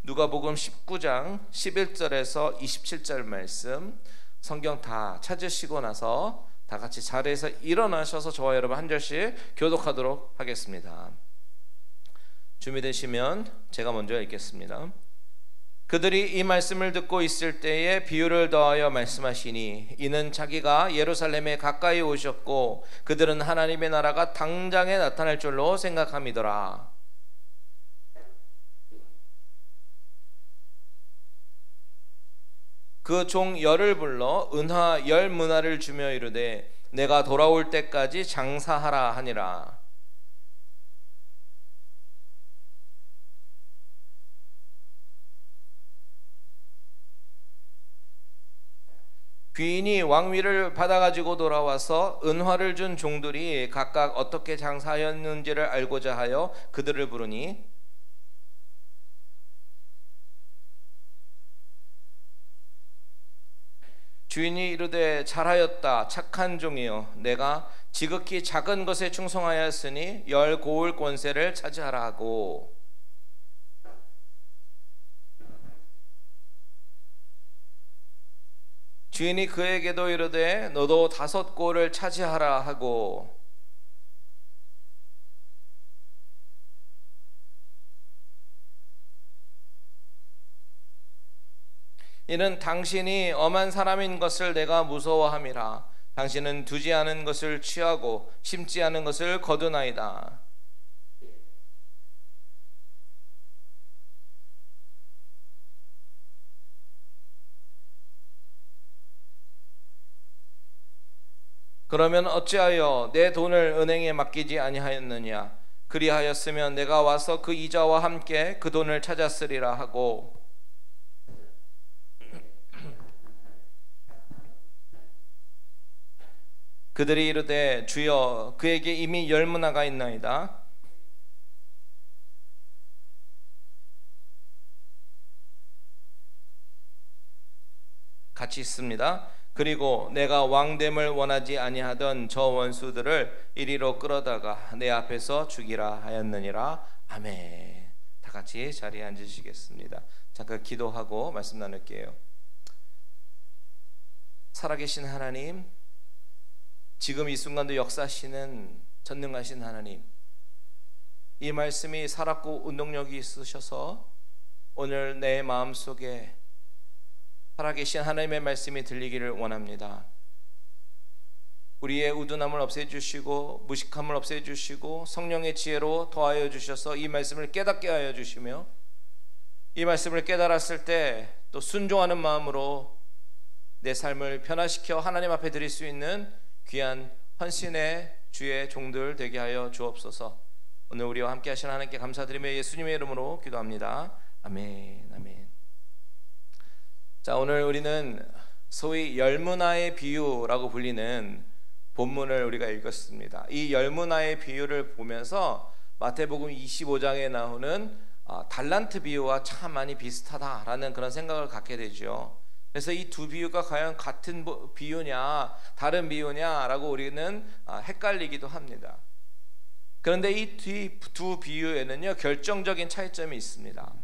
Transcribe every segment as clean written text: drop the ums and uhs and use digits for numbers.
누가복음 19장 11절에서 27절 말씀 성경 다 찾으시고 나서 다 같이 자리에서 일어나셔서 저와 여러분 한 절씩 교독하도록 하겠습니다. 준비되시면 제가 먼저 읽겠습니다. 그들이 이 말씀을 듣고 있을 때에 비유를 더하여 말씀하시니 이는 자기가 예루살렘에 가까이 오셨고 그들은 하나님의 나라가 당장에 나타날 줄로 생각함이더라. 그 종 열을 불러 은화 10문화를 주며 이르되 내가 돌아올 때까지 장사하라 하니라. 귀인이 왕위를 받아가지고 돌아와서 은화를 준 종들이 각각 어떻게 장사하였는지를 알고자 하여 그들을 부르니 주인이 이르되 잘하였다 착한 종이여 내가 지극히 작은 것에 충성하였으니 열 고을 권세를 차지하라 하고 주인이 그에게도 이르되 너도 5 고을을 차지하라 하고 이는 당신이 엄한 사람인 것을 내가 무서워함이라. 당신은 두지 않은 것을 취하고 심지 않은 것을 거두나이다. 그러면 어찌하여 내 돈을 은행에 맡기지 아니하였느냐? 그리하였으면 내가 와서 그 이자와 함께 그 돈을 찾았으리라 하고 그들이 이르되 주여 그에게 이미 10문화가 있나이다. 같이 있습니다. 그리고 내가 왕됨을 원하지 아니하던 저 원수들을 이리로 끌어다가 내 앞에서 죽이라 하였느니라. 아멘. 다 같이 자리에 앉으시겠습니다. 잠깐 기도하고 말씀 나눌게요. 살아계신 하나님, 지금 이 순간도 역사하시는 전능하신 하나님, 이 말씀이 살았고 운동력이 있으셔서 오늘 내 마음속에 살아계신 하나님의 말씀이 들리기를 원합니다. 우리의 우둔함을 없애주시고 무식함을 없애주시고 성령의 지혜로 더하여 주셔서 이 말씀을 깨닫게 하여 주시며 이 말씀을 깨달았을 때 또 순종하는 마음으로 내 삶을 변화시켜 하나님 앞에 드릴 수 있는 귀한 헌신의 주의 종들 되게 하여 주옵소서. 오늘 우리와 함께 하신 하나님께 감사드리며 예수님의 이름으로 기도합니다. 아멘. 아멘. 자, 오늘 우리는 소위 10문화의 비유라고 불리는 본문을 우리가 읽었습니다. 이 10문화의 비유를 보면서 마태복음 25장에 나오는 달란트 비유와 참 많이 비슷하다라는 그런 생각을 갖게 되죠. 그래서 이 두 비유가 과연 같은 비유냐 다른 비유냐라고 우리는 헷갈리기도 합니다. 그런데 이 두 비유에는요 결정적인 차이점이 있습니다.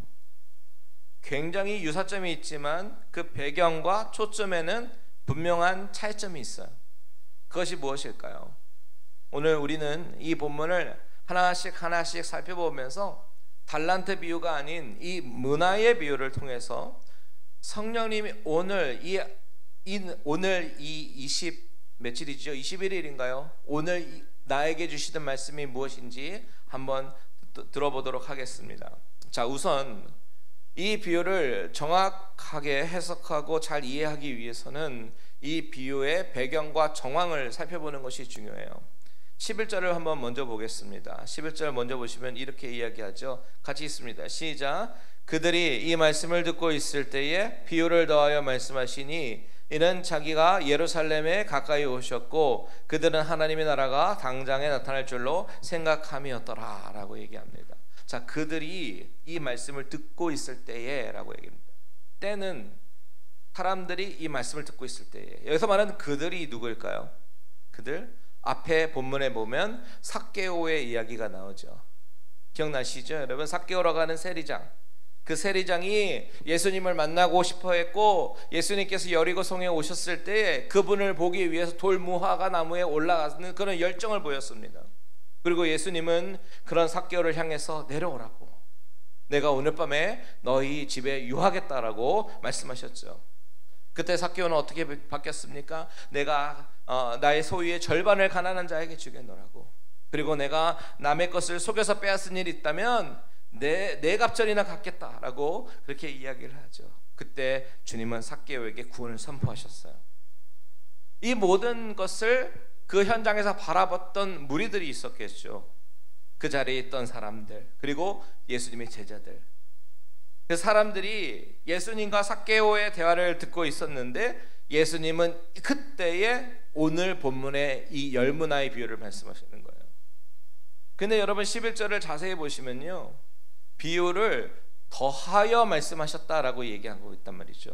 굉장히 유사점이 있지만 그 배경과 초점에는 분명한 차이점이 있어요. 그것이 무엇일까요? 오늘 우리는 이 본문을 하나씩 살펴보면서 달란트 비유가 아닌 이 문화의 비유를 통해서 성령님이 오늘 이 21일인가요? 오늘 나에게 주시던 말씀이 무엇인지 한번 들어보도록 하겠습니다. 자, 우선 이 비유를 정확하게 해석하고 잘 이해하기 위해서는 이 비유의 배경과 정황을 살펴보는 것이 중요해요. 11절을 한번 먼저 보겠습니다. 11절 먼저 보시면 이렇게 이야기하죠. 같이 있습니다. 시작. 그들이 이 말씀을 듣고 있을 때에 비유를 더하여 말씀하시니 이는 자기가 예루살렘에 가까이 오셨고 그들은 하나님의 나라가 당장에 나타날 줄로 생각함이었더라 라고 얘기합니다. 자, 그들이 이 말씀을 듣고 있을 때에 라고 얘기합니다. 때는 사람들이 이 말씀을 듣고 있을 때에. 여기서 말하는 그들이 누구일까요? 그들 앞에 본문에 보면 삭개오의 이야기가 나오죠. 기억나시죠? 여러분, 삭개오라고 하는 세리장, 그 세리장이 예수님을 만나고 싶어 했고, 예수님께서 여리고성에 오셨을 때 그분을 보기 위해서 돌무화과 나무에 올라가는 그런 열정을 보였습니다. 그리고 예수님은 그런 삭개오를 향해서 내려오라고, 내가 오늘 밤에 너희 집에 유하겠다라고 말씀하셨죠. 그때 삭개오는 어떻게 바뀌었습니까? 내가 나의 소유의 절반을 가난한 자에게 주겠노라고, 그리고 내가 남의 것을 속여서 빼앗은 일이 있다면 네 갑절이나 갚겠다라고 그렇게 이야기를 하죠. 그때 주님은 삭개오에게 구원을 선포하셨어요. 이 모든 것을 그 현장에서 바라봤던 무리들이 있었겠죠. 그 자리에 있던 사람들, 그리고 예수님의 제자들. 그 사람들이 예수님과 삭개오의 대화를 듣고 있었는데, 예수님은 그때에 오늘 본문의 이 열무나의 비유를 말씀하시는 거예요. 근데 여러분 11절을 자세히 보시면요, 비유를 더하여 말씀하셨다라고 얘기하고 있단 말이죠.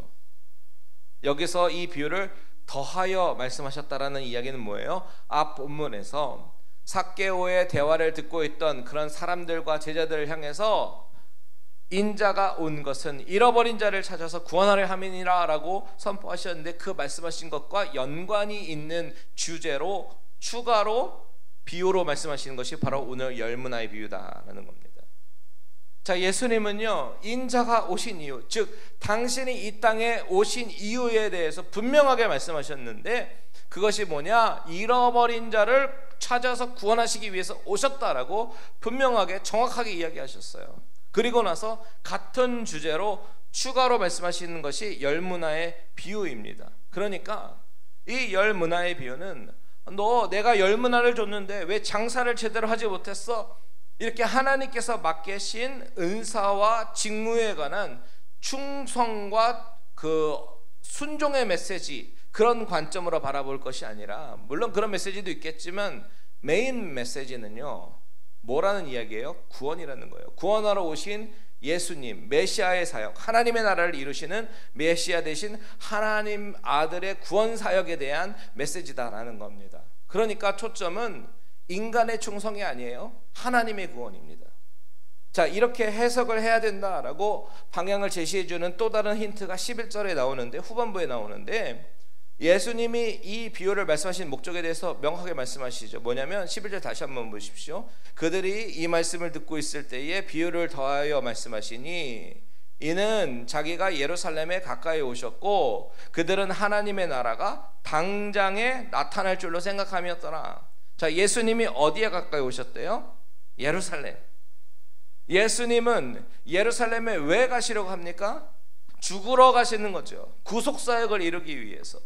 여기서 이 비유를 더하여 말씀하셨다라는 이야기는 뭐예요? 앞 본문에서 삭개오의 대화를 듣고 있던 그런 사람들과 제자들을 향해서 인자가 온 것은 잃어버린 자를 찾아서 구원하려 함이니라 라고 선포하셨는데, 그 말씀하신 것과 연관이 있는 주제로 추가로 비유로 말씀하시는 것이 바로 오늘 열무나의 비유다라는 겁니다. 자, 예수님은요, 인자가 오신 이유, 즉 당신이 이 땅에 오신 이유에 대해서 분명하게 말씀하셨는데, 그것이 뭐냐? 잃어버린 자를 찾아서 구원하시기 위해서 오셨다라고 분명하게 정확하게 이야기하셨어요. 그리고 나서 같은 주제로 추가로 말씀하시는 것이 열무나의 비유입니다. 그러니까 이 열무나의 비유는, 너 내가 열무나를 줬는데 왜 장사를 제대로 하지 못했어? 이렇게 하나님께서 맡기신 은사와 직무에 관한 충성과 그 순종의 메시지, 그런 관점으로 바라볼 것이 아니라, 물론 그런 메시지도 있겠지만 메인 메시지는요, 뭐라는 이야기예요? 구원이라는 거예요. 구원하러 오신 예수님, 메시아의 사역, 하나님의 나라를 이루시는 메시아 대신 하나님 아들의 구원 사역에 대한 메시지다라는 겁니다. 그러니까 초점은 인간의 충성이 아니에요, 하나님의 구원입니다. 자, 이렇게 해석을 해야 된다라고 방향을 제시해주는 또 다른 힌트가 11절에 나오는데, 후반부에 나오는데, 예수님이 이 비유를 말씀하신 목적에 대해서 명확하게 말씀하시죠. 뭐냐면 11절 다시 한번 보십시오. 그들이 이 말씀을 듣고 있을 때에 비유를 더하여 말씀하시니, 이는 자기가 예루살렘에 가까이 오셨고 그들은 하나님의 나라가 당장에 나타날 줄로 생각함이었더라. 자, 예수님이 어디에 가까이 오셨대요? 예루살렘. 예수님은 예루살렘에 왜 가시려고 합니까? 죽으러 가시는 거죠. 구속사역을 이루기 위해서.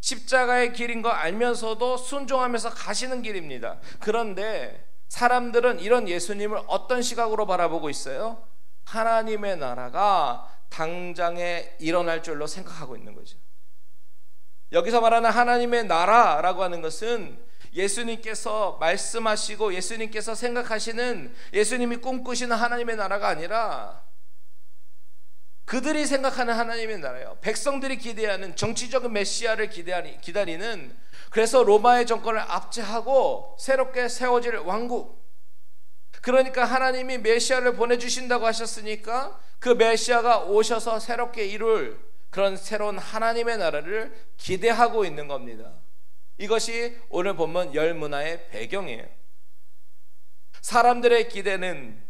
십자가의 길인 거 알면서도 순종하면서 가시는 길입니다. 그런데 사람들은 이런 예수님을 어떤 시각으로 바라보고 있어요? 하나님의 나라가 당장에 일어날 줄로 생각하고 있는 거죠. 여기서 말하는 하나님의 나라라고 하는 것은 예수님께서 말씀하시고 예수님께서 생각하시는, 예수님이 꿈꾸시는 하나님의 나라가 아니라 그들이 생각하는 하나님의 나라예요. 백성들이 기대하는 정치적인 메시아를 기다리는, 그래서 로마의 정권을 압제하고 새롭게 세워질 왕국. 그러니까 하나님이 메시아를 보내주신다고 하셨으니까 그 메시아가 오셔서 새롭게 이룰 그런 새로운 하나님의 나라를 기대하고 있는 겁니다. 이것이 오늘 본문 열무나의 배경이에요. 사람들의 기대는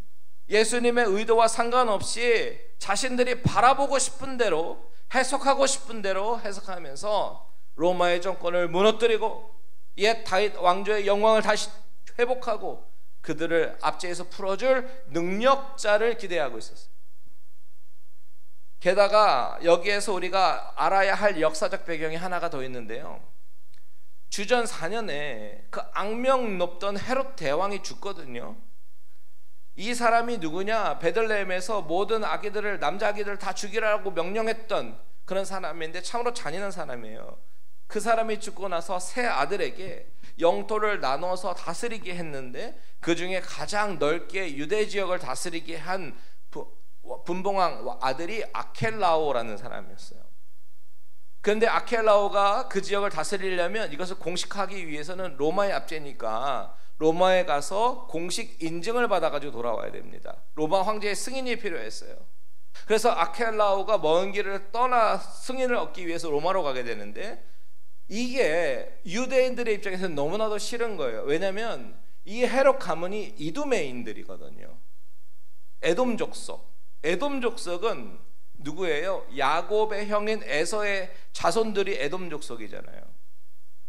예수님의 의도와 상관없이 자신들이 바라보고 싶은 대로, 해석하고 싶은 대로 해석하면서 로마의 정권을 무너뜨리고 옛 다윗 왕조의 영광을 다시 회복하고 그들을 압제해서 풀어줄 능력자를 기대하고 있었어요. 게다가 여기에서 우리가 알아야 할 역사적 배경이 하나가 더 있는데요, 주전 4년에 그 악명 높던 헤롯 대왕이 죽거든요. 이 사람이 누구냐? 베들레헴에서 모든 아기들을, 남자 아기들을 다 죽이라고 명령했던 그런 사람인데 참으로 잔인한 사람이에요. 그 사람이 죽고 나서 세 아들에게 영토를 나눠서 다스리게 했는데, 그 중에 가장 넓게 유대 지역을 다스리게 한 분봉왕 아들이 아켈라오라는 사람이었어요. 그런데 아켈라오가 그 지역을 다스리려면 이것을 공식하기 위해서는 로마의 압제니까 로마에 가서 공식 인증을 받아가지고 돌아와야 됩니다. 로마 황제의 승인이 필요했어요. 그래서 아켈라오가 먼 길을 떠나 승인을 얻기 위해서 로마로 가게 되는데, 이게 유대인들의 입장에서는 너무나도 싫은 거예요. 왜냐하면 이 헤롯 가문이 이두메인들이거든요. 에돔 족속. 에돔 족속은 누구예요? 야곱의 형인 에서의 자손들이 에돔 족속이잖아요.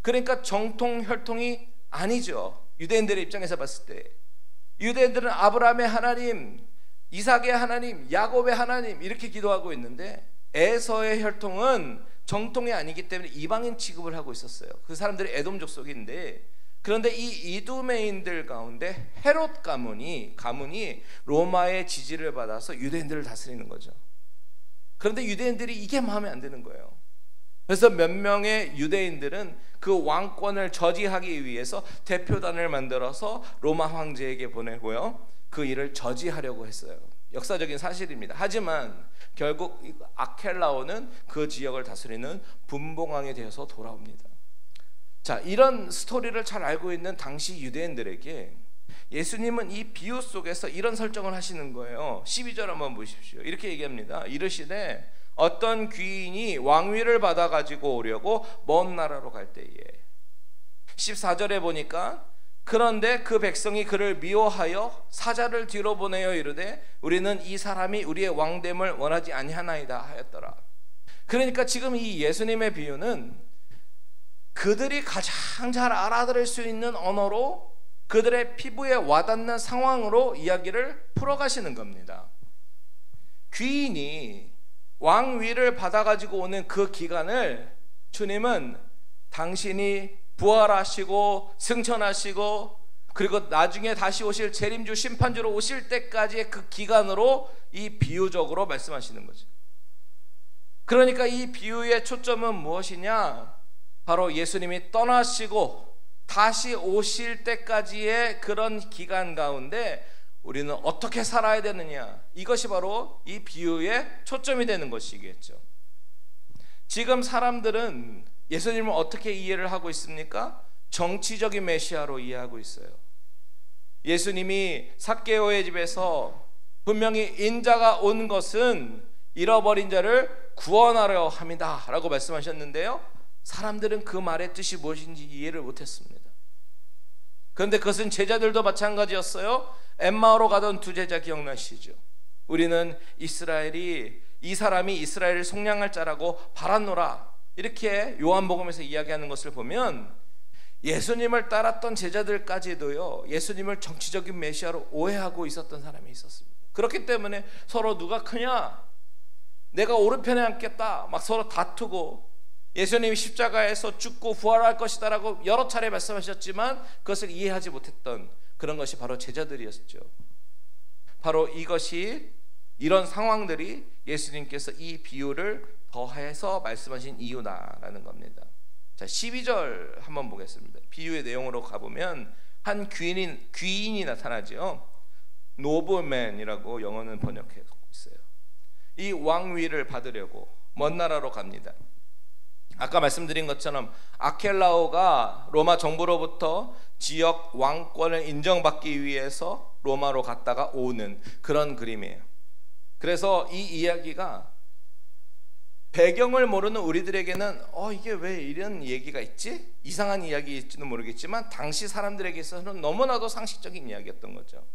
그러니까 정통 혈통이 아니죠. 유대인들의 입장에서 봤을 때 유대인들은 아브라함의 하나님, 이삭의 하나님, 야곱의 하나님 이렇게 기도하고 있는데, 에서의 혈통은 정통이 아니기 때문에 이방인 취급을 하고 있었어요. 그 사람들이 에돔 족속인데, 그런데 이 이두메인들 가운데 헤롯 가문이 로마의 지지를 받아서 유대인들을 다스리는 거죠. 그런데 유대인들이 이게 마음에 안 드는 거예요. 그래서 몇 명의 유대인들은 그 왕권을 저지하기 위해서 대표단을 만들어서 로마 황제에게 보내고요, 그 일을 저지하려고 했어요. 역사적인 사실입니다. 하지만 결국 아켈라오는 그 지역을 다스리는 분봉왕이 되어서 돌아옵니다. 자, 이런 스토리를 잘 알고 있는 당시 유대인들에게 예수님은 이 비유 속에서 이런 설정을 하시는 거예요. 12절 한번 보십시오. 이렇게 얘기합니다. 이르시되 어떤 귀인이 왕위를 받아 가지고 오려고 먼 나라로 갈 때에, 14절에 보니까 그런데 그 백성이 그를 미워하여 사자를 뒤로 보내어 이르되 우리는 이 사람이 우리의 왕됨을 원하지 아니하나이다 하였더라. 그러니까 지금 이 예수님의 비유는 그들이 가장 잘 알아들을 수 있는 언어로, 그들의 피부에 와닿는 상황으로 이야기를 풀어가시는 겁니다. 귀인이 왕위를 받아가지고 오는 그 기간을 주님은 당신이 부활하시고 승천하시고 그리고 나중에 다시 오실 재림주 심판주로 오실 때까지의 그 기간으로 이 비유적으로 말씀하시는 거죠. 그러니까 이 비유의 초점은 무엇이냐? 바로 예수님이 떠나시고 다시 오실 때까지의 그런 기간 가운데 우리는 어떻게 살아야 되느냐, 이것이 바로 이 비유의 초점이 되는 것이겠죠. 지금 사람들은 예수님을 어떻게 이해를 하고 있습니까? 정치적인 메시아로 이해하고 있어요. 예수님이 삭개오의 집에서 분명히 인자가 온 것은 잃어버린 자를 구원하려 함이다 라고 말씀하셨는데요, 사람들은 그 말의 뜻이 무엇인지 이해를 못했습니다. 그런데 그것은 제자들도 마찬가지였어요. 엠마오로 가던 두 제자 기억나시죠? 우리는 이 사람이 이스라엘을 속량할 자라고 바랐노라, 이렇게 요한복음에서 이야기하는 것을 보면 예수님을 따랐던 제자들까지도요, 예수님을 정치적인 메시아로 오해하고 있었던 사람이 있었습니다. 그렇기 때문에 서로 누가 크냐, 내가 오른편에 앉겠다 막 서로 다투고, 예수님이 십자가에서 죽고 부활할 것이다 라고 여러 차례 말씀하셨지만 그것을 이해하지 못했던 그런 것이 바로 제자들이었죠. 바로 이런 상황들이 예수님께서 이 비유를 더해서 말씀하신 이유다라는 겁니다. 자, 12절 한번 보겠습니다. 비유의 내용으로 가보면 한 귀인이 나타나죠. 노블맨이라고 영어는 번역하고 있어요. 이 왕위를 받으려고 먼 나라로 갑니다. 아까 말씀드린 것처럼 아켈라오가 로마 정부로부터 지역 왕권을 인정받기 위해서 로마로 갔다가 오는 그런 그림이에요. 그래서 이 이야기가 배경을 모르는 우리들에게는 이게 왜 이런 얘기가 있지? 이상한 이야기일지는 모르겠지만 당시 사람들에게 있어서는 너무나도 상식적인 이야기였던 거죠.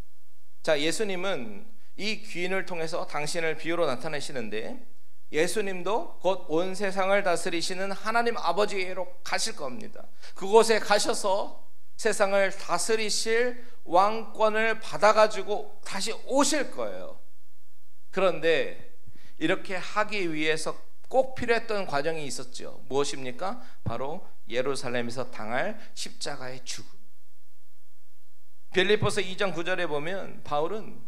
자, 예수님은 이 귀인을 통해서 당신을 비유로 나타내시는데, 예수님도 곧 온 세상을 다스리시는 하나님 아버지로 가실 겁니다. 그곳에 가셔서 세상을 다스리실 왕권을 받아가지고 다시 오실 거예요. 그런데 이렇게 하기 위해서 꼭 필요했던 과정이 있었죠. 무엇입니까? 바로 예루살렘에서 당할 십자가의 죽음. 빌립보서 2장 9절에 보면 바울은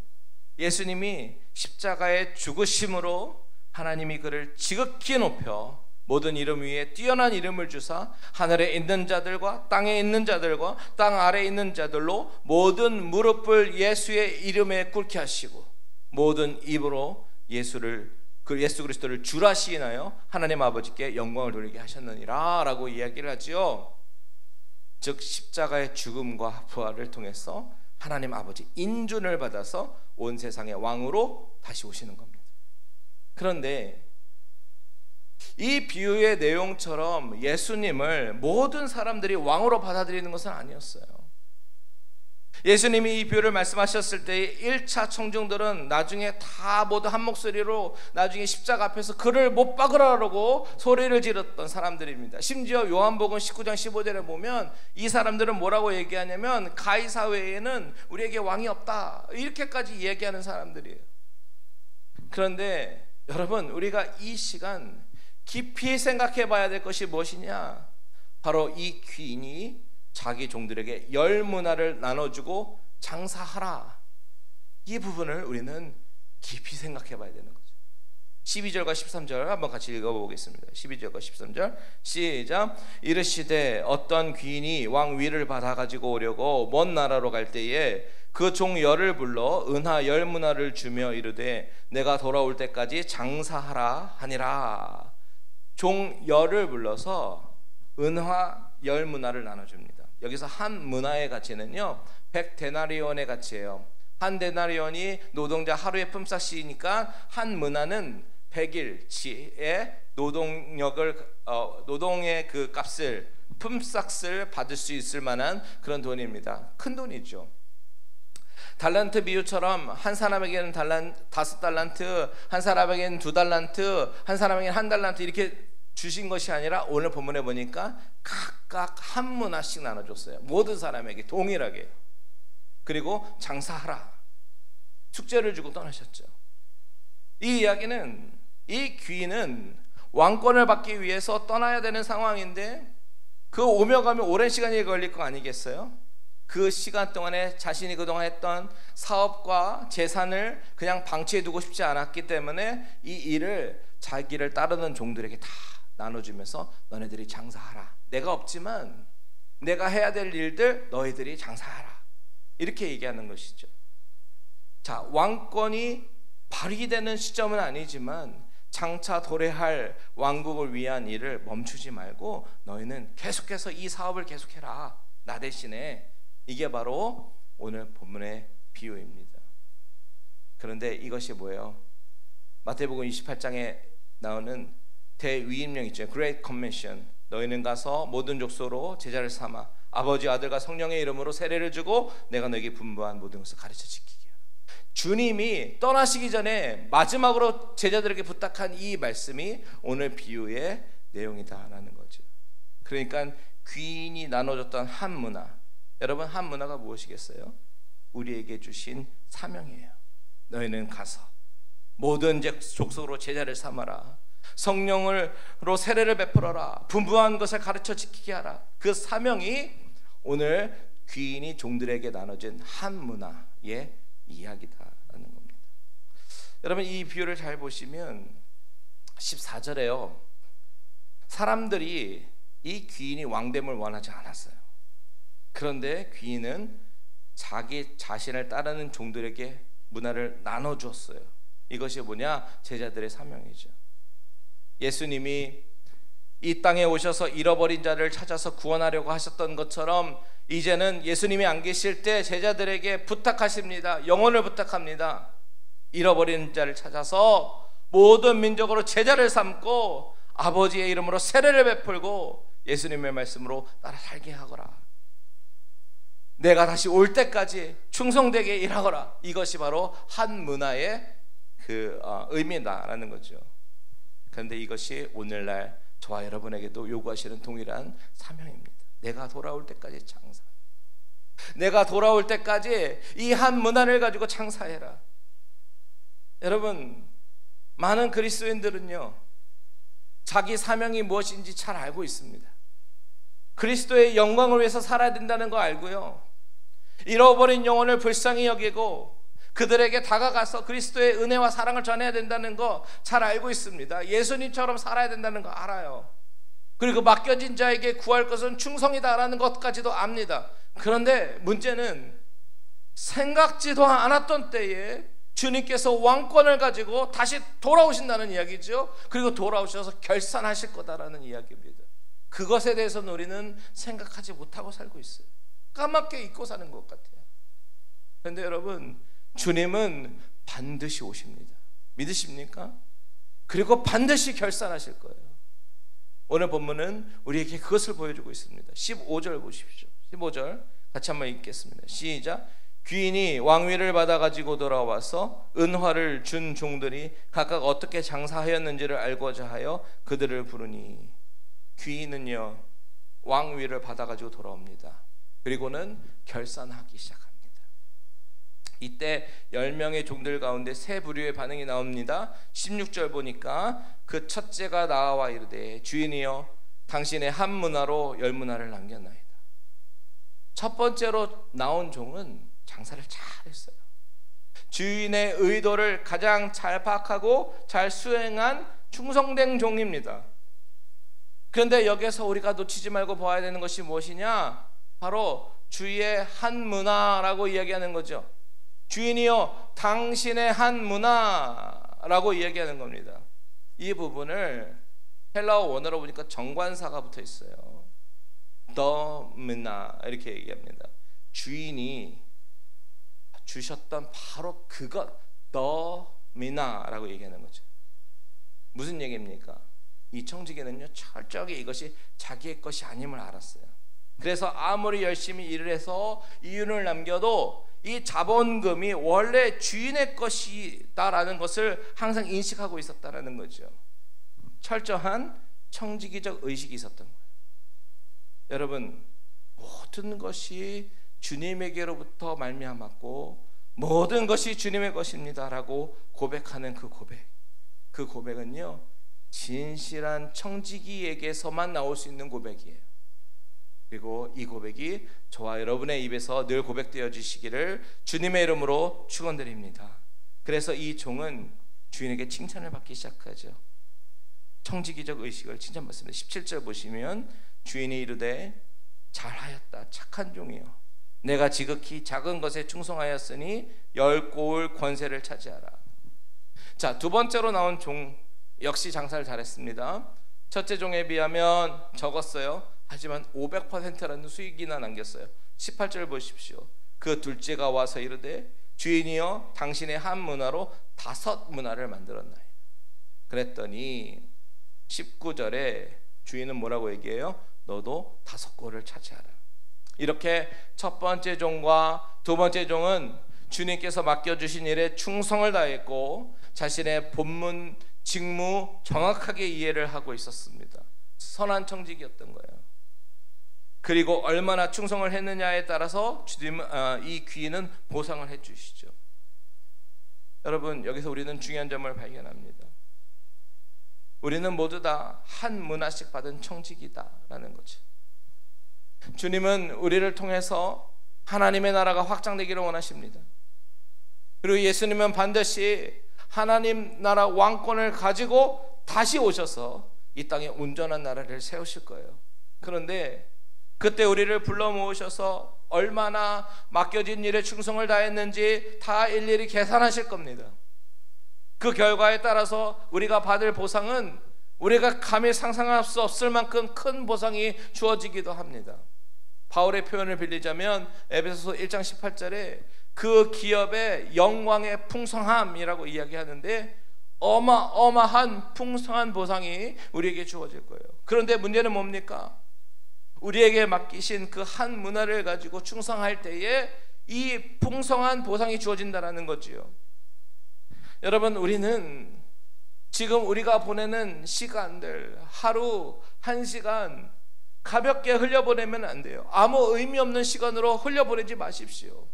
예수님이 십자가의 죽으심으로 하나님이 그를 지극히 높여 모든 이름 위에 뛰어난 이름을 주사 하늘에 있는 자들과 땅에 있는 자들과 땅 아래에 있는 자들로 모든 무릎을 예수의 이름에 꿇게 하시고 모든 입으로 예수 그리스도를 주라 시인하여 하나님 아버지께 영광을 돌리게 하셨느니라 라고 이야기를 하죠. 즉 십자가의 죽음과 부활을 통해서 하나님 아버지 인준을 받아서 온 세상의 왕으로 다시 오시는 겁니다. 그런데 이 비유의 내용처럼 예수님을 모든 사람들이 왕으로 받아들이는 것은 아니었어요. 예수님이 이 비유를 말씀하셨을 때 1차 청중들은 나중에 다 모두 한 목소리로 나중에 십자가 앞에서 그를 못 박으라고 소리를 지렀던 사람들입니다. 심지어 요한복음 19장 15절에 보면 이 사람들은 뭐라고 얘기하냐면 가이사 외에는 우리에게 왕이 없다, 이렇게까지 얘기하는 사람들이에요. 그런데 여러분, 우리가 이 시간 깊이 생각해 봐야 될 것이 무엇이냐? 바로 이 귀인이 자기 종들에게 열 문화를 나눠주고 장사하라, 이 부분을 우리는 깊이 생각해 봐야 되는 거죠. 12절과 13절 한번 같이 읽어보겠습니다. 12절과 13절 시작. 이르시되 어떤 귀인이 왕 위를 받아가지고 오려고 먼 나라로 갈 때에 그 종 열을 불러 은하 열 문화를 주며 이르되 내가 돌아올 때까지 장사하라 하니라. 종 열을 불러서 은화 열 문화를 나눠줍니다. 여기서 한 문화의 가치는요 100데나리온의 가치예요. 한 데나리온이 노동자 하루의 품삯이니까 한 문화는 100일치의 노동의 그 값을, 품삯을 받을 수 있을 만한 그런 돈입니다. 큰 돈이죠. 달란트 비유처럼 한 사람에게는 5달란트, 한 사람에게는 2달란트, 한 사람에게는 1달란트 이렇게 주신 것이 아니라 오늘 본문에 보니까 각각 한 문화씩 나눠줬어요. 모든 사람에게 동일하게. 그리고 장사하라, 축제를 주고 떠나셨죠. 이 이야기는, 이 귀인은 왕권을 받기 위해서 떠나야 되는 상황인데 그 오며 가며 오랜 시간이 걸릴 거 아니겠어요? 그 시간 동안에 자신이 그동안 했던 사업과 재산을 그냥 방치해 두고 싶지 않았기 때문에 이 일을 자기를 따르는 종들에게 다 나눠주면서 너네들이 장사하라, 내가 없지만 내가 해야 될 일들 너희들이 장사하라, 이렇게 얘기하는 것이죠. 자, 왕권이 발휘되는 시점은 아니지만 장차 도래할 왕국을 위한 일을 멈추지 말고 너희는 계속해서 이 사업을 계속해라, 나 대신에. 이게 바로 오늘 본문의 비유입니다. 그런데 이것이 뭐예요? 마태복음 28장에 나오는 대위임령 있죠. Great Commission. 너희는 가서 모든 족속으로 제자를 삼아 아버지, 아들과 성령의 이름으로 세례를 주고 내가 너에게 분부한 모든 것을 가르쳐 지키게 하라. 주님이 떠나시기 전에 마지막으로 제자들에게 부탁한 이 말씀이 오늘 비유의 내용이다라는 거죠. 그러니까 귀인이 나눠줬던 한 문화, 여러분 한 문화가 무엇이겠어요? 우리에게 주신 사명이에요. 너희는 가서 모든 족속으로 제자를 삼아라, 성령으로 세례를 베풀어라, 분부한 것을 가르쳐 지키게 하라. 그 사명이 오늘 귀인이 종들에게 나눠진 한 문화의 이야기다라는 겁니다. 여러분 이 비유를 잘 보시면 14절에요, 사람들이 이 귀인이 왕됨을 원하지 않았어요. 그런데 귀인은 자기 자신을 따르는 종들에게 문화를 나눠주었어요. 이것이 뭐냐? 제자들의 사명이죠. 예수님이 이 땅에 오셔서 잃어버린 자를 찾아서 구원하려고 하셨던 것처럼 이제는 예수님이 안 계실 때 제자들에게 부탁하십니다. 영혼을 부탁합니다. 잃어버린 자를 찾아서 모든 민족으로 제자를 삼고 아버지의 이름으로 세례를 베풀고 예수님의 말씀으로 따라 살게 하거라. 내가 다시 올 때까지 충성되게 일하거라. 이것이 바로 한 문화의 그 의미다라는 거죠. 그런데 이것이 오늘날 저와 여러분에게도 요구하시는 동일한 사명입니다. 내가 돌아올 때까지 장사, 내가 돌아올 때까지 이 한 문화를 가지고 장사해라. 여러분 많은 그리스도인들은요 자기 사명이 무엇인지 잘 알고 있습니다. 그리스도의 영광을 위해서 살아야 된다는 거 알고요, 잃어버린 영혼을 불쌍히 여기고 그들에게 다가가서 그리스도의 은혜와 사랑을 전해야 된다는 거 잘 알고 있습니다. 예수님처럼 살아야 된다는 거 알아요. 그리고 맡겨진 자에게 구할 것은 충성이다라는 것까지도 압니다. 그런데 문제는 생각지도 않았던 때에 주님께서 왕권을 가지고 다시 돌아오신다는 이야기죠. 그리고 돌아오셔서 결산하실 거다라는 이야기입니다. 그것에 대해서는 우리는 생각하지 못하고 살고 있어요. 까맣게 잊고 사는 것 같아요. 그런데 여러분, 주님은 반드시 오십니다. 믿으십니까? 그리고 반드시 결산하실 거예요. 오늘 본문은 우리에게 그것을 보여주고 있습니다. 15절 보십시오. 15절 같이 한번 읽겠습니다. 시작. 귀인이 왕위를 받아 가지고 돌아와서 은화를 준 종들이 각각 어떻게 장사하였는지를 알고자 하여 그들을 부르니, 귀인은요 왕위를 받아 가지고 돌아옵니다. 그리고는 결산하기 시작합니다. 이때 10명의 종들 가운데 세 부류의 반응이 나옵니다. 16절 보니까 그 첫째가 나와 이르되, 주인이여 당신의 한 문화로 10문화를 남겼나이다. 첫 번째로 나온 종은 장사를 잘했어요. 주인의 의도를 가장 잘 파악하고 잘 수행한 충성된 종입니다. 그런데 여기서 우리가 놓치지 말고 봐야 되는 것이 무엇이냐? 바로 주의 한 문화라고 이야기하는 거죠. 주인이여 당신의 한 문화라고 이야기하는 겁니다. 이 부분을 헬라어 원어로 보니까 정관사가 붙어 있어요. 더 문화 이렇게 얘기합니다. 주인이 주셨던 바로 그것, 더 미나라고 얘기하는 거죠. 무슨 얘기입니까? 이 청지기는요 철저하게 이것이 자기의 것이 아님을 알았어요. 그래서 아무리 열심히 일을 해서 이윤을 남겨도 이 자본금이 원래 주인의 것이다라는 것을 항상 인식하고 있었다라는 거죠. 철저한 청지기적 의식이 있었던 거예요. 여러분, 모든 것이 주님에게로부터 말미암았고 모든 것이 주님의 것입니다라고 고백하는 그 고백은요 진실한 청지기에게서만 나올 수 있는 고백이에요. 그리고 이 고백이 저와 여러분의 입에서 늘 고백되어 주시기를 주님의 이름으로 축원드립니다. 그래서 이 종은 주인에게 칭찬을 받기 시작하죠. 청지기적 의식을 칭찬받습니다. 17절 보시면 주인이 이르되, 잘하였다 착한 종이여, 내가 지극히 작은 것에 충성하였으니 10고을 권세를 차지하라. 자, 두 번째로 나온 종 역시 장사를 잘했습니다. 첫째 종에 비하면 적었어요. 하지만 500%라는 수익이나 남겼어요. 18절 보십시오. 그 둘째가 와서 이르되, 주인이여 당신의 한 문화로 5문화를 만들었나이다. 그랬더니 19절에 주인은 뭐라고 얘기해요? 너도 5고를 차지하라. 이렇게 첫 번째 종과 두 번째 종은 주님께서 맡겨주신 일에 충성을 다했고 자신의 본문 직무 정확하게 이해를 하고 있었습니다. 선한 청지기였던 거예요. 그리고 얼마나 충성을 했느냐에 따라서 이 귀인은 보상을 해주시죠. 여러분, 여기서 우리는 중요한 점을 발견합니다. 우리는 모두 다 한 문화씩 받은 청지기다라는 거죠. 주님은 우리를 통해서 하나님의 나라가 확장되기를 원하십니다. 그리고 예수님은 반드시 하나님 나라 왕권을 가지고 다시 오셔서 이 땅에 온전한 나라를 세우실 거예요. 그런데 그때 우리를 불러 모으셔서 얼마나 맡겨진 일에 충성을 다했는지 다 일일이 계산하실 겁니다. 그 결과에 따라서 우리가 받을 보상은 우리가 감히 상상할 수 없을 만큼 큰 보상이 주어지기도 합니다. 바울의 표현을 빌리자면 에베소서 1장 18절에 그 기업의 영광의 풍성함이라고 이야기하는데 어마어마한 풍성한 보상이 우리에게 주어질 거예요. 그런데 문제는 뭡니까? 우리에게 맡기신 그 한 문화를 가지고 충성할 때에 이 풍성한 보상이 주어진다는 거지요. 여러분, 우리는 지금 우리가 보내는 시간들, 하루 한 시간 가볍게 흘려보내면 안 돼요. 아무 의미 없는 시간으로 흘려보내지 마십시오.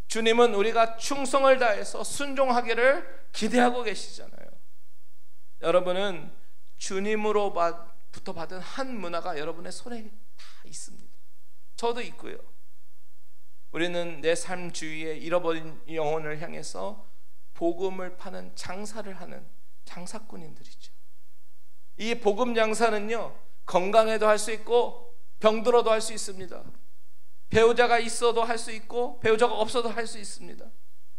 주님은 우리가 충성을 다해서 순종하기를 기대하고 계시잖아요. 여러분은 주님으로부터 받은 한 문화가 여러분의 손에 다 있습니다. 저도 있고요. 우리는 내 삶 주위에 잃어버린 영혼을 향해서 복음을 파는 장사를 하는 장사꾼인들이죠. 이 복음 장사는요, 건강해도 할 수 있고 병들어도 할 수 있습니다. 배우자가 있어도 할 수 있고 배우자가 없어도 할 수 있습니다.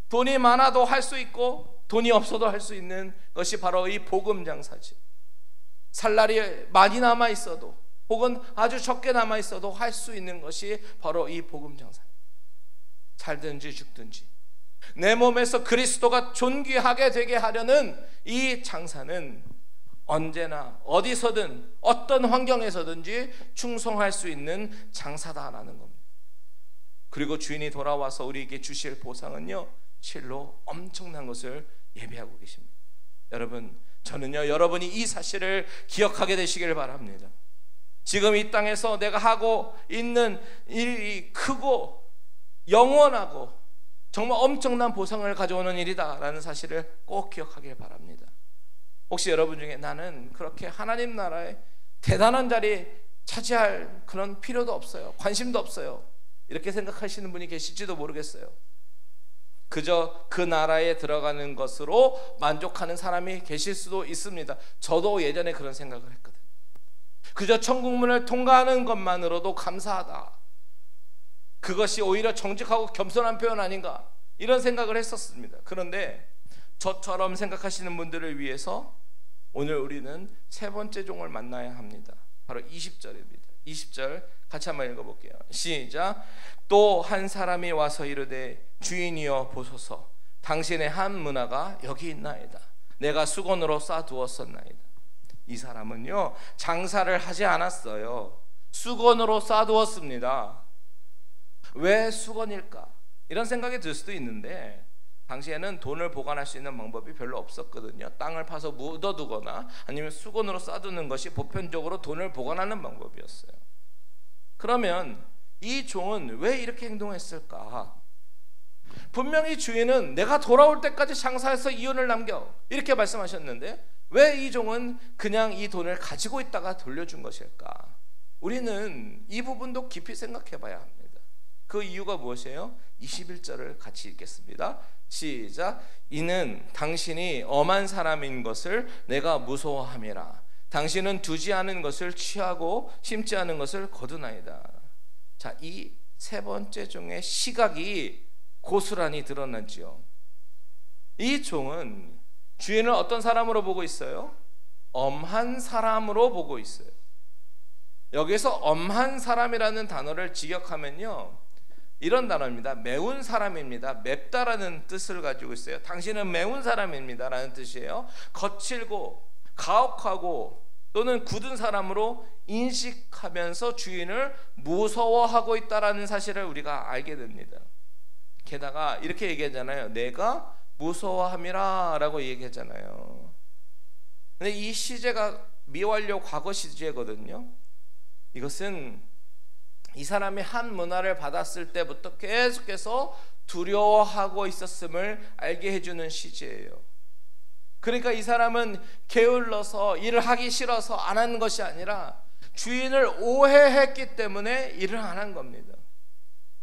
돈이 많아도 할 수 있고 돈이 없어도 할 수 있는 것이 바로 이 복음 장사죠. 살 날이 많이 남아 있어도 혹은 아주 적게 남아 있어도 할 수 있는 것이 바로 이 복음 장사입니다. 살든지 죽든지 내 몸에서 그리스도가 존귀하게 되게 하려는 이 장사는 언제나 어디서든 어떤 환경에서든지 충성할 수 있는 장사다라는 겁니다. 그리고 주인이 돌아와서 우리에게 주실 보상은요, 실로 엄청난 것을 예비하고 계십니다. 여러분, 저는요, 여러분이 이 사실을 기억하게 되시길 바랍니다. 지금 이 땅에서 내가 하고 있는 일이 크고 영원하고 정말 엄청난 보상을 가져오는 일이다라는 사실을 꼭 기억하길 바랍니다. 혹시 여러분 중에 나는 그렇게 하나님 나라의 대단한 자리 차지할 그런 필요도 없어요, 관심도 없어요, 이렇게 생각하시는 분이 계실지도 모르겠어요. 그저 그 나라에 들어가는 것으로 만족하는 사람이 계실 수도 있습니다. 저도 예전에 그런 생각을 했거든요. 그저 천국문을 통과하는 것만으로도 감사하다, 그것이 오히려 정직하고 겸손한 표현 아닌가, 이런 생각을 했었습니다. 그런데 저처럼 생각하시는 분들을 위해서 오늘 우리는 세 번째 종을 만나야 합니다. 바로 20절입니다. 20절 같이 한번 읽어볼게요. 시작. 또 한 사람이 와서 이르되 주인이여 보소서, 당신의 한 문화가 여기 있나이다. 내가 수건으로 싸두었었나이다. 이 사람은요, 장사를 하지 않았어요. 수건으로 싸두었습니다. 왜 수건일까? 이런 생각이 들 수도 있는데, 당시에는 돈을 보관할 수 있는 방법이 별로 없었거든요. 땅을 파서 묻어두거나 아니면 수건으로 싸두는 것이 보편적으로 돈을 보관하는 방법이었어요. 그러면 이 종은 왜 이렇게 행동했을까? 분명히 주인은 내가 돌아올 때까지 장사해서 이윤을 남겨, 이렇게 말씀하셨는데 왜 이 종은 그냥 이 돈을 가지고 있다가 돌려준 것일까? 우리는 이 부분도 깊이 생각해 봐야 합니다. 그 이유가 무엇이에요? 21절을 같이 읽겠습니다. 시작. 이는 당신이 엄한 사람인 것을 내가 무서워함이라. 당신은 두지 않은 것을 취하고 심지 않은 것을 거두나이다. 자, 이 세 번째 종의 시각이 고스란히 드러나지요. 이 종은 주인을 어떤 사람으로 보고 있어요? 엄한 사람으로 보고 있어요. 여기서 엄한 사람이라는 단어를 직역하면요, 이런 단어입니다. 매운 사람입니다. 맵다라는 뜻을 가지고 있어요. 당신은 매운 사람입니다 라는 뜻이에요. 거칠고 가혹하고 또는 굳은 사람으로 인식하면서 주인을 무서워하고 있다라는 사실을 우리가 알게 됩니다. 게다가 이렇게 얘기하잖아요. 내가 무서워함이라 라고 얘기하잖아요. 근데 이 시제가 미완료 과거 시제거든요. 이것은 이 사람이 한 문화를 받았을 때부터 계속해서 두려워하고 있었음을 알게 해주는 시제예요. 그러니까 이 사람은 게을러서 일을 하기 싫어서 안 하는 것이 아니라 주인을 오해했기 때문에 일을 안 한 겁니다.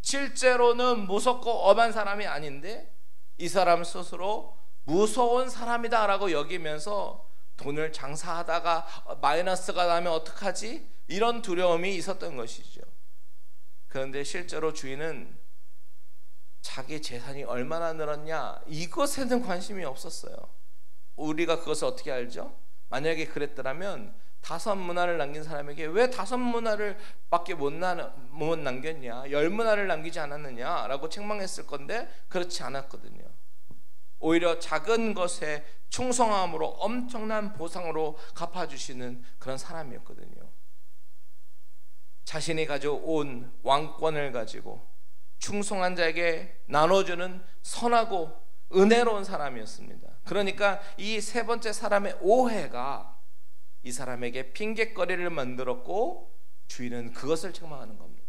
실제로는 무섭고 엄한 사람이 아닌데 이 사람 스스로 무서운 사람이다 라고 여기면서 돈을 장사하다가 마이너스가 나면 어떡하지? 이런 두려움이 있었던 것이죠. 그런데 실제로 주인은 자기 재산이 얼마나 늘었냐, 이것에는 관심이 없었어요. 우리가 그것을 어떻게 알죠? 만약에 그랬더라면 5문화를 남긴 사람에게 왜 5문화를 밖에 못 남겼냐, 10문화를 남기지 않았느냐 라고 책망했을 건데 그렇지 않았거든요. 오히려 작은 것에 충성함으로 엄청난 보상으로 갚아주시는 그런 사람이었거든요. 자신이 가져온 왕권을 가지고 충성한 자에게 나눠주는 선하고 은혜로운 사람이었습니다. 그러니까 이 세 번째 사람의 오해가 이 사람에게 핑곗거리를 만들었고 주인은 그것을 책망하는 겁니다.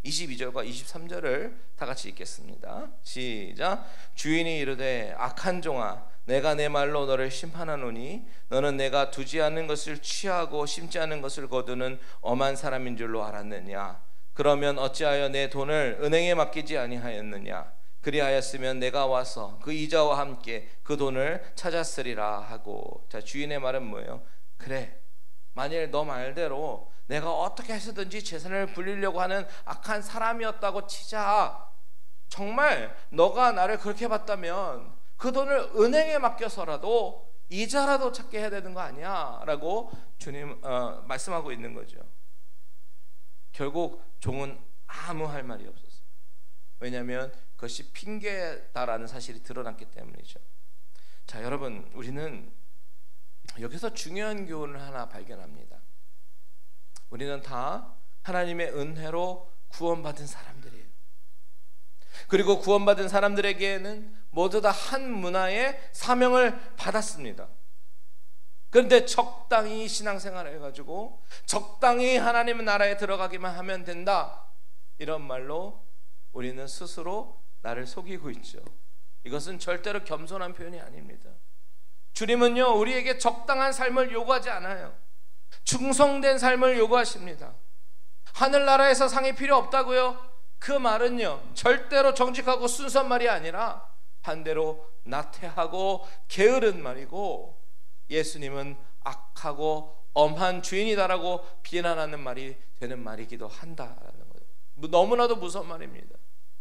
22절과 23절을 다 같이 읽겠습니다. 시작. 주인이 이르되 악한 종아, 내가 내 말로 너를 심판하노니 너는 내가 두지 않은 것을 취하고 심지 않은 것을 거두는 엄한 사람인 줄로 알았느냐? 그러면 어찌하여 내 돈을 은행에 맡기지 아니하였느냐? 그리하였으면 내가 와서 그 이자와 함께 그 돈을 찾았으리라 하고. 자, 주인의 말은 뭐예요? 그래, 만일 너 말대로 내가 어떻게 해서든지 재산을 불리려고 하는 악한 사람이었다고 치자. 정말 너가 나를 그렇게 봤다면 그 돈을 은행에 맡겨서라도 이자라도 찾게 해야 되는 거 아니야? 라고 주님 말씀하고 있는 거죠. 결국 종은 아무 할 말이 없었어요. 왜냐하면 그것이 핑계다라는 사실이 드러났기 때문이죠. 자, 여러분, 우리는 여기서 중요한 교훈을 하나 발견합니다. 우리는 다 하나님의 은혜로 구원받은 사람들이에요. 그리고 구원받은 사람들에게는 모두 다 한 문화의 사명을 받았습니다. 그런데 적당히 신앙생활을 해가지고 적당히 하나님의 나라에 들어가기만 하면 된다, 이런 말로 우리는 스스로 나를 속이고 있죠. 이것은 절대로 겸손한 표현이 아닙니다. 주님은요, 우리에게 적당한 삶을 요구하지 않아요. 충성된 삶을 요구하십니다. 하늘나라에서 상이 필요 없다고요? 그 말은요, 절대로 정직하고 순수한 말이 아니라 반대로 나태하고 게으른 말이고, 예수님은 악하고 엄한 주인이다라고 비난하는 말이 되는 말이기도 한다라는 거예요. 너무나도 무서운 말입니다.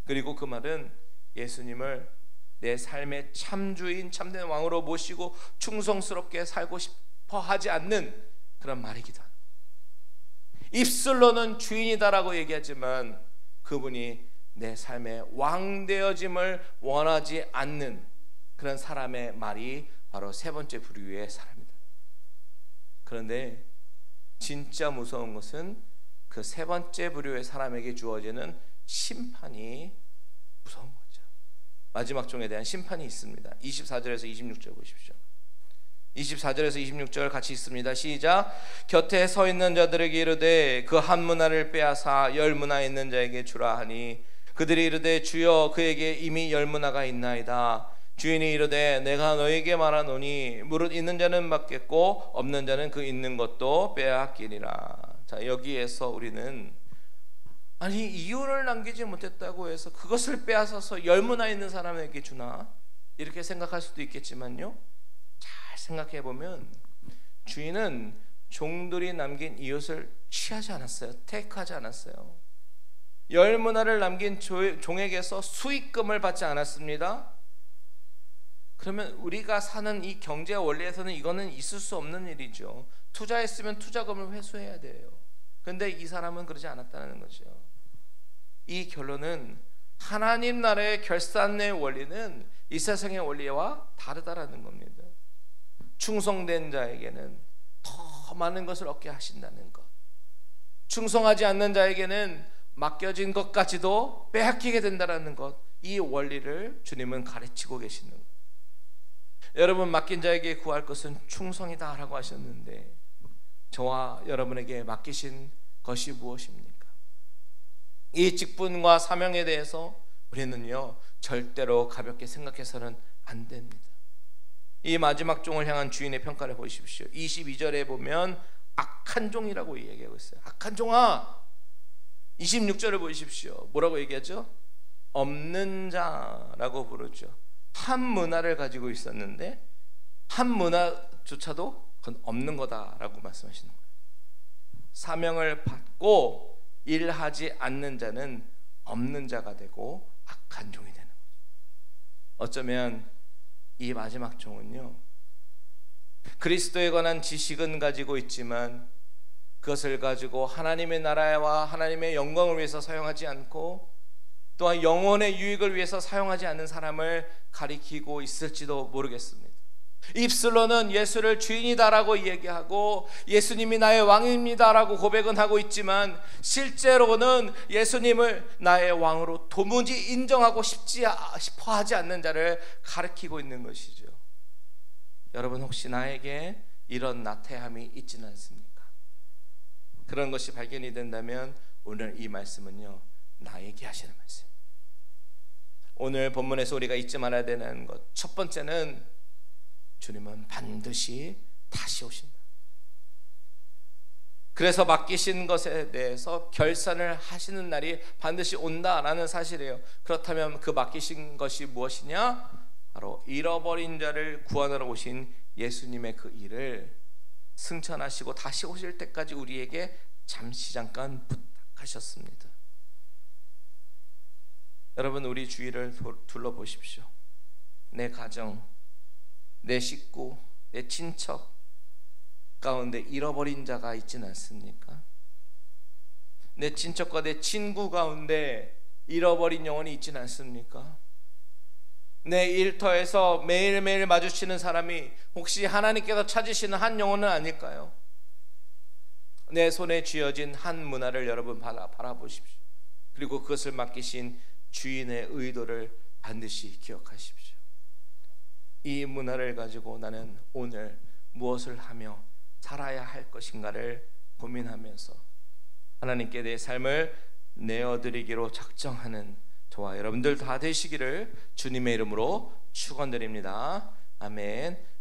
그리고 그 말은 예수님을 내 삶의 참주인, 참된 왕으로 모시고 충성스럽게 살고 싶어 하지 않는 그런 말이기도 합니다. 입술로는 주인이다라고 얘기하지만 그분이 내 삶의 왕 되어짐을 원하지 않는 그런 사람의 말이 바로 세 번째 부류의 사람이다. 그런데 진짜 무서운 것은 그 세 번째 부류의 사람에게 주어지는 심판이 무서운 거죠. 마지막 종에 대한 심판이 있습니다. 24절에서 26절 보십시오. 24절에서 26절 같이 있습니다. 시작. 곁에 서 있는 자들에게 이르되 그 한 문화를 빼앗아 열 문화 있는 자에게 주라 하니 그들이 이르되 주여 그에게 이미 열 문화가 있나이다. 주인이 이르되 내가 너에게 말하노니 무릇 있는 자는 받겠고 없는 자는 그 있는 것도 빼앗기리라. 자, 여기에서 우리는 아니 이윤을 남기지 못했다고 해서 그것을 빼앗아서 열 문화 있는 사람에게 주나, 이렇게 생각할 수도 있겠지만요, 잘 생각해 보면 주인은 종들이 남긴 이웃을 취하지 않았어요. 택하지 않았어요. 열 문화를 남긴 종에게서 수익금을 받지 않았습니다. 그러면 우리가 사는 이 경제 원리에서는 이거는 있을 수 없는 일이죠. 투자했으면 투자금을 회수해야 돼요. 그런데 이 사람은 그러지 않았다는 거죠. 이 결론은 하나님 나라의 결산의 원리는 이 세상의 원리와 다르다라는 겁니다. 충성된 자에게는 더 많은 것을 얻게 하신다는 것, 충성하지 않는 자에게는 맡겨진 것까지도 빼앗기게 된다는 것, 이 원리를 주님은 가르치고 계시는 거예요. 여러분, 맡긴 자에게 구할 것은 충성이다 라고 하셨는데 저와 여러분에게 맡기신 것이 무엇입니까? 이 직분과 사명에 대해서 우리는요 절대로 가볍게 생각해서는 안 됩니다. 이 마지막 종을 향한 주인의 평가를 보십시오. 22절에 보면 악한 종이라고 얘기하고 있어요. 악한 종아. 26절을 보십시오. 뭐라고 얘기하죠? 없는 자라고 부르죠. 한 문화를 가지고 있었는데 한 문화조차도 그건 없는 거다라고 말씀하시는 거예요. 사명을 받고 일하지 않는 자는 없는 자가 되고 악한 종이 되는 거죠. 어쩌면 이 마지막 종은요, 그리스도에 관한 지식은 가지고 있지만 그것을 가지고 하나님의 나라와 하나님의 영광을 위해서 사용하지 않고 또한 영혼의 유익을 위해서 사용하지 않는 사람을 가리키고 있을지도 모르겠습니다. 입술로는 예수를 주인이다라고 얘기하고 예수님이 나의 왕입니다라고 고백은 하고 있지만 실제로는 예수님을 나의 왕으로 도무지 인정하고 싶어 하지 않는 자를 가리키고 있는 것이죠. 여러분, 혹시 나에게 이런 나태함이 있지는 않습니까? 그런 것이 발견이 된다면 오늘 이 말씀은요, 나에게 하시는 말씀. 오늘 본문에서 우리가 잊지 말아야 되는 것, 첫 번째는 주님은 반드시 다시 오신다. 그래서 맡기신 것에 대해서 결산을 하시는 날이 반드시 온다라는 사실이에요. 그렇다면 그 맡기신 것이 무엇이냐? 바로 잃어버린 자를 구원하러 오신 예수님의 그 일을 승천하시고 다시 오실 때까지 우리에게 잠깐 부탁하셨습니다. 여러분, 우리 주위를 둘러보십시오. 내 가정, 내 식구, 내 친척 가운데 잃어버린 자가 있지는 않습니까? 내 친척과 내 친구 가운데 잃어버린 영혼이 있지는 않습니까? 내 일터에서 매일매일 마주치는 사람이 혹시 하나님께서 찾으시는 한 영혼은 아닐까요? 내 손에 쥐어진 한 문화를 여러분 바라보십시오. 그리고 그것을 맡기신 주인의 의도를 반드시 기억하십시오. 이 문화를 가지고 나는 오늘 무엇을 하며 살아야 할 것인가를 고민하면서 하나님께 내 삶을 내어드리기로 작정하는 저와 여러분들 다 되시기를 주님의 이름으로 축원드립니다. 아멘.